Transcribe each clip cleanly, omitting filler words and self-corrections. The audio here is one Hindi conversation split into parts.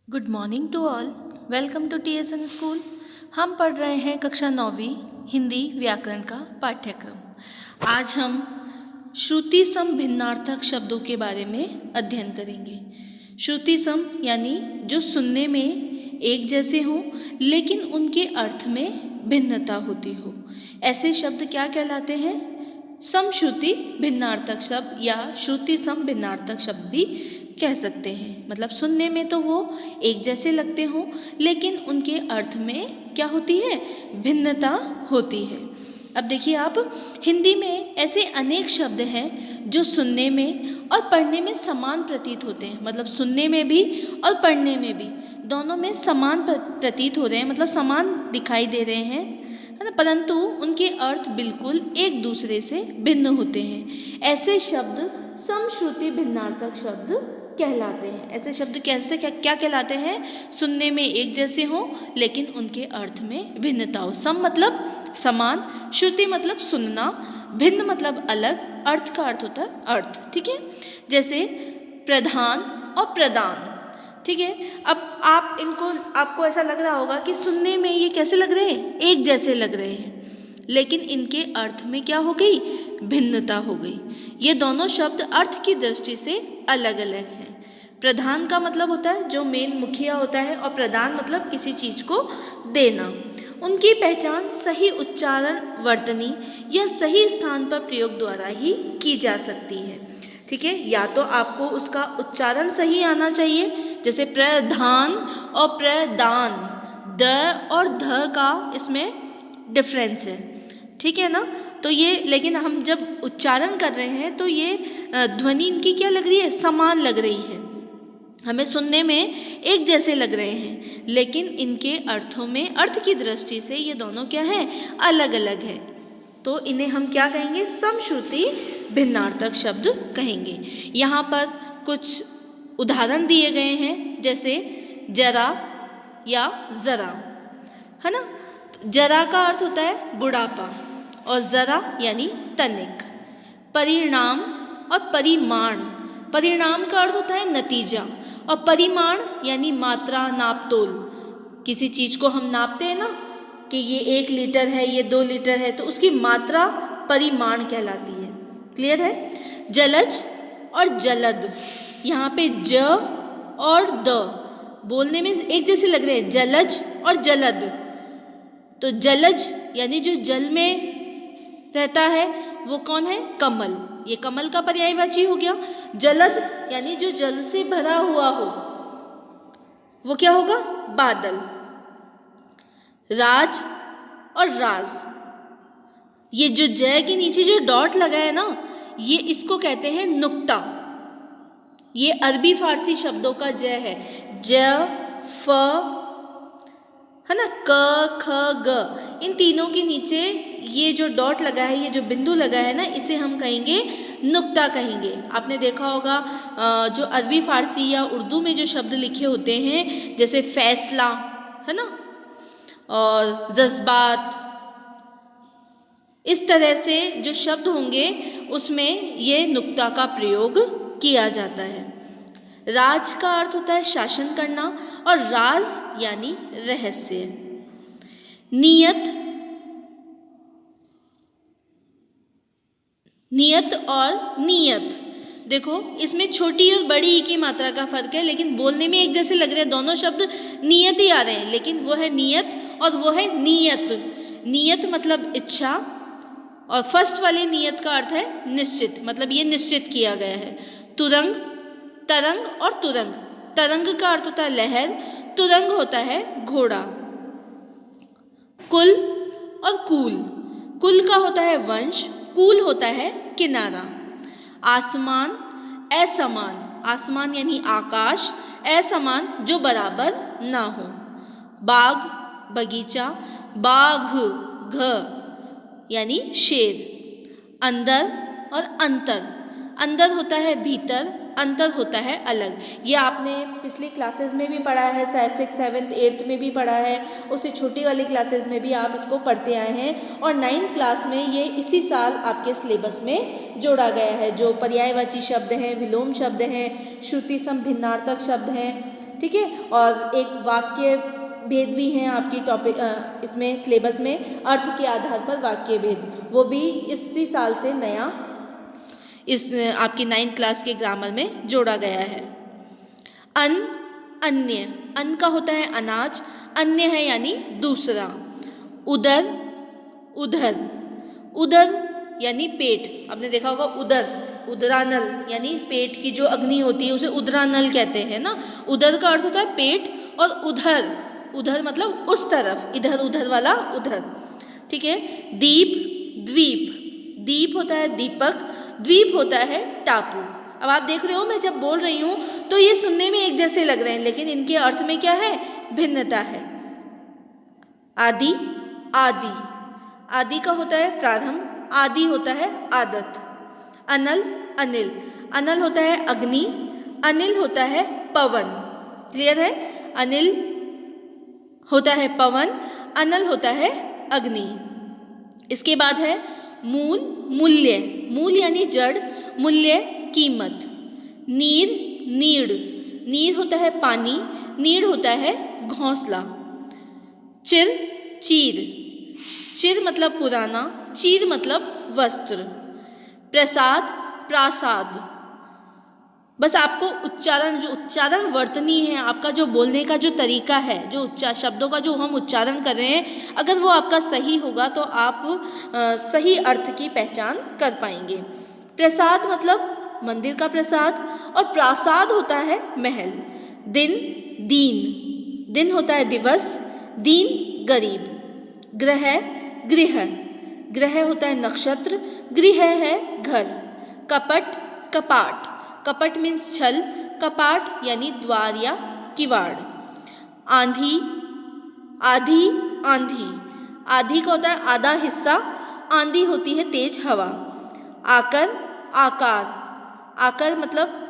Good morning to all. Welcome to TSN school. हम पढ़ रहे हैं कक्षा 9वीं हिंदी व्याकरण का पाठ्यक्रम। आज हम श्रुति सम भिन्नार्थक शब्दों के बारे में अध्ययन करेंगे। श्रुति सम यानी जो सुनने में एक जैसे हों लेकिन उनके अर्थ में भिन्नता होती हो, ऐसे शब्द क्या कहलाते हैं? समश्रुति भिन्नार्थक शब्द या श्रुति सम भिन्नार्थक शब्द भी कह सकते हैं। मतलब सुनने में तो वो एक जैसे लगते हों लेकिन उनके अर्थ में क्या होती है? भिन्नता होती है। अब देखिए आप, हिंदी में ऐसे अनेक शब्द हैं जो सुनने में और पढ़ने में समान प्रतीत होते हैं। मतलब सुनने में भी और पढ़ने में भी दोनों में समान प्रतीत हो रहे हैं, मतलब समान दिखाई दे रहे हैं, है ना, परंतु उनके अर्थ बिल्कुल एक दूसरे से भिन्न होते हैं। ऐसे शब्द समश्रुति भिन्नार्थक शब्द कहलाते हैं। ऐसे शब्द कैसे क्या कहलाते हैं? सुनने में एक जैसे हों लेकिन उनके अर्थ में भिन्नता हो। सम मतलब समान, श्रुति मतलब सुनना, भिन्न मतलब अलग, अर्थ का अर्थ होता है अर्थ। ठीक है, जैसे प्रधान और प्रदान। ठीक है, अब आपको ऐसा लग रहा होगा कि सुनने में ये कैसे लग रहे हैं? एक जैसे लग रहे हैं, लेकिन इनके अर्थ में क्या हो गई? भिन्नता हो गई। ये दोनों शब्द अर्थ की दृष्टि से अलग अलग हैं। प्रधान का मतलब होता है जो मेन मुखिया होता है, और प्रदान मतलब किसी चीज को देना। उनकी पहचान सही उच्चारण, वर्तनी या सही स्थान पर प्रयोग द्वारा ही की जा सकती है। ठीक है, या तो आपको उसका उच्चारण सही आना चाहिए, जैसे प्रधान और प्रदान, द और ध का इसमें डिफरेंस है। ठीक है ना, तो ये, लेकिन हम जब उच्चारण कर रहे हैं तो ये ध्वनि इनकी क्या लग रही है? समान लग रही है, हमें सुनने में एक जैसे लग रहे हैं, लेकिन इनके अर्थों में, अर्थ की दृष्टि से ये दोनों क्या है? अलग अलग है। तो इन्हें हम क्या कहेंगे? समश्रुति भिन्नार्थक शब्द कहेंगे। यहाँ पर कुछ उदाहरण दिए गए हैं, जैसे जरा या जरा, है ना। जरा का अर्थ होता है बुढ़ापा और जरा यानी तनिक। परिणाम और परिमाण, परिणाम का अर्थ होता है नतीजा, और परिमाण यानी मात्रा, नापतोल। किसी चीज को हम नापते हैं ना कि ये 1 लीटर है, ये 2 लीटर है, तो उसकी मात्रा परिमाण कहलाती है। क्लियर है? जलज और जलद, यहाँ पे ज और द बोलने में एक जैसे लग रहे हैं, जलज और जलद। तो जलज यानी जो जल में रहता है वो कौन है? कमल, ये कमल का पर्यायवाची हो गया। जलद यानी जो जल से भरा हुआ हो, वो क्या होगा? बादल। राज और राज, ये जो जय के नीचे जो डॉट लगा है ना, ये इसको कहते हैं नुक्ता। ये अरबी फारसी शब्दों का जय है। ज, फ, है ना, क, ख, ग, इन तीनों के नीचे ये जो डॉट लगा है, ये जो बिंदु लगा है ना, इसे हम कहेंगे नुक्ता कहेंगे। आपने देखा होगा जो अरबी फारसी या उर्दू में जो शब्द लिखे होते हैं, जैसे फैसला, है ना, और जज्बात, इस तरह से जो शब्द होंगे उसमें ये नुक्ता का प्रयोग किया जाता है। राज का अर्थ होता है शासन करना, और राज यानी रहस्य। नियत, नियत और नियत, देखो इसमें छोटी और बड़ी ई की मात्रा का फर्क है, लेकिन बोलने में एक जैसे लग रहे हैं। दोनों शब्द नियत ही आ रहे हैं, लेकिन वो है नियत और वो है नियत। नियत मतलब इच्छा, और फर्स्ट वाले नियत का अर्थ है निश्चित, मतलब ये निश्चित किया गया है। तुरंग, तरंग और तुरंग, तरंग का अर्थ होता है लहर, तुरंग होता है घोड़ा। कुल और कूल, कुल का होता है वंश, कूल होता है किनारा। आसमान, असमान, आसमान यानी आकाश, असमान जो बराबर ना हो। बाग, बगीचा, बाघ, घ यानी शेर। अंदर और अंतर, अंदर होता है भीतर, अंतर होता है अलग। ये आपने पिछली क्लासेस में भी पढ़ा है, 6th 7th 8th में भी पढ़ा है, उससे छोटी वाली क्लासेस में भी आप इसको पढ़ते आए हैं, और 9th क्लास में ये इसी साल आपके सिलेबस में जोड़ा गया है। जो पर्यायवाची शब्द हैं, विलोम शब्द हैं, श्रुति सम भिन्नार्थक शब्द हैं, ठीक है। और एक वाक्य भेद भी हैं आपकी टॉपिक इसमें सिलेबस में, अर्थ के आधार पर वाक्य भेद, वो भी इसी साल से नया इस आपकी 9th क्लास के ग्रामर में जोड़ा गया है। अन्य, अन्न का होता है अनाज, अन्य है यानी दूसरा। उदर, उधर, उदर यानी पेट, आपने देखा होगा उदर, उदरानल यानी पेट की जो अग्नि होती है उसे उदरानल कहते हैं ना। उदर का अर्थ होता है पेट, और उधर, उधर मतलब उस तरफ, इधर उधर वाला उधर, ठीक है। दीप, द्वीप, दीप होता है दीपक, द्वीप होता है टापू। अब आप देख रहे हो मैं जब बोल रही हूँ तो ये सुनने में एक जैसे लग रहे हैं, लेकिन इनके अर्थ में क्या है, भिन्नता है। आदि, आदि, आदि का होता है प्रारंभ, आदि होता है आदत। अनल, अनिल, अनल होता है अग्नि, अनिल होता है पवन। क्लियर है, अनिल होता है पवन, अनल होता है अग्नि। इसके बाद है मूल, मूल्य, मूल यानी जड़, मूल्य कीमत। नीर, नीड़, नीर होता है पानी, नीड़ होता है घोंसला। चिर, चीर, चिर मतलब पुराना, चीर मतलब वस्त्र। प्रसाद, प्रासाद, बस आपको उच्चारण, जो उच्चारण वर्तनी है, आपका जो बोलने का जो तरीका है, जो शब्दों का जो हम उच्चारण कर रहे हैं, अगर वो आपका सही होगा तो आप सही अर्थ की पहचान कर पाएंगे। प्रसाद मतलब मंदिर का प्रसाद, और प्रासाद होता है महल। दिन, दीन, दिन होता है दिवस, दीन गरीब। ग्रह, गृह, ग्रह होता है नक्षत्र, गृह है घर। कपट, कपाट, कपट मीन्स छल, कपाट यानी द्वार या किवाड़। आंधी, आधी, आंधी, आधी का होता है आधा हिस्सा, आंधी होती है तेज हवा। आकर, आकार, आकर मतलब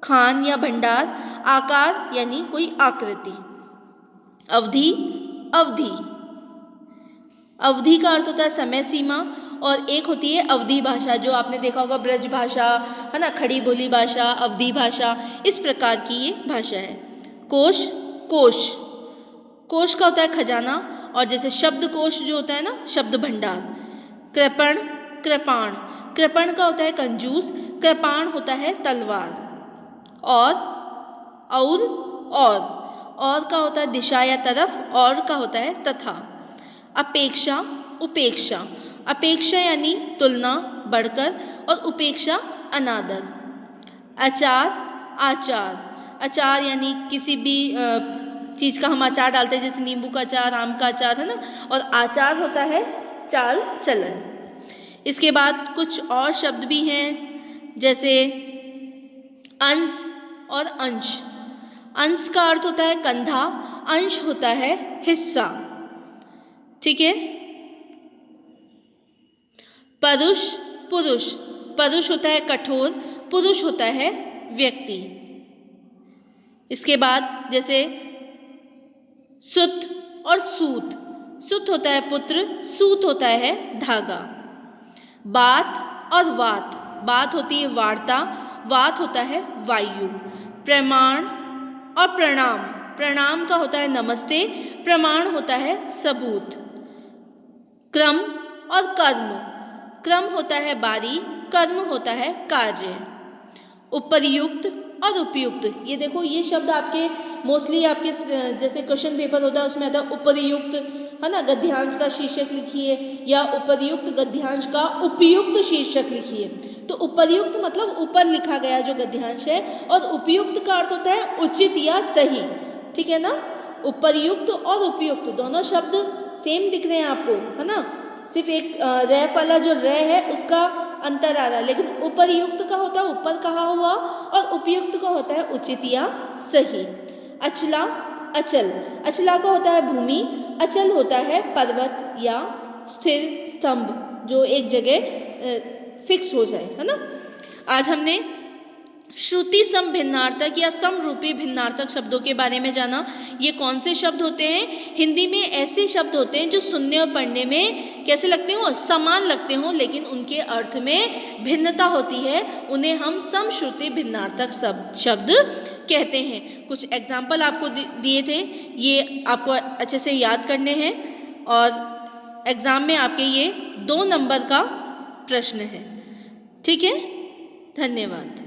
खान या भंडार, आकार यानी कोई आकृति। अवधि, अवधि, अवधि का अर्थ होता है समय सीमा, और एक होती है अवधि भाषा, जो आपने देखा होगा ब्रज भाषा है ना, खड़ी बोली भाषा, अवधि भाषा, इस प्रकार की ये भाषा है। कोश, कोश, कोश का होता है खजाना, और जैसे शब्द कोश जो होता है ना, शब्द भंडार। कृपण, कृपाण, कृपण का होता है कंजूस, कृपाण होता है तलवार। और का होता है दिशा या तरफ, और का होता है तथा। अपेक्षा, उपेक्षा, अपेक्षा यानी तुलना, बढ़कर, और उपेक्षा अनादर। अचार, आचार, अचार यानी किसी भी चीज़ का हम अचार डालते हैं, जैसे नींबू का अचार, आम का अचार, है ना। और आचार होता है चाल चलन। इसके बाद कुछ और शब्द भी हैं, जैसे अंश और अंश। अंश का अर्थ होता है कंधा, अंश होता है हिस्सा, ठीक है। परुष, पुरुष, परुष होता है कठोर, पुरुष होता है व्यक्ति। इसके बाद जैसे सुत और सूत, सुत होता है पुत्र, सूत होता है धागा। बात और वात, बात होती है वार्ता, वात होता है वायु। प्रमाण और प्रणाम, प्रणाम का होता है नमस्ते, प्रमाण होता है सबूत। क्रम और कर्म, क्रम होता है बारी, कर्म होता है कार्य। उपर्युक्त और उपयुक्त, ये देखो ये शब्द आपके मोस्टली आपके जैसे क्वेश्चन पेपर होता है उसमें आता है उपर्युक्त, है ना, गद्यांश का शीर्षक लिखिए, या उपर्युक्त गद्यांश का उपयुक्त शीर्षक लिखिए। तो उपर्युक्त मतलब ऊपर लिखा गया जो गद्यांश है, और उपयुक्त का अर्थ होता है उचित या सही, ठीक है ना। उपर्युक्त और उपयुक्त दोनों शब्द सेम दिख रहे हैं आपको, है ना, सिर्फ एक रैफ वाला जो रे है उसका अंतर आ रहा है, लेकिन उपर्युक्त का होता है ऊपर कहा हुआ, और उपयुक्त का होता है उचित या सही। अचला, अचल, अचला का होता है भूमि, अचल होता है पर्वत या स्थिर स्तंभ, जो एक जगह फिक्स हो जाए, है ना। आज हमने श्रुति सम भिन्नार्थक या समरूपी भिन्नार्थक शब्दों के बारे में जाना। ये कौन से शब्द होते हैं? हिंदी में ऐसे शब्द होते हैं जो सुनने और पढ़ने में कैसे लगते हो, समान लगते हों, लेकिन उनके अर्थ में भिन्नता होती है, उन्हें हम समश्रुति भिन्नार्थक शब्द कहते हैं। कुछ एग्जाम्पल आपको दिए थे, ये आपको अच्छे से याद करने हैं और एग्ज़ाम में आपके ये 2 नंबर का प्रश्न है। ठीक है, धन्यवाद।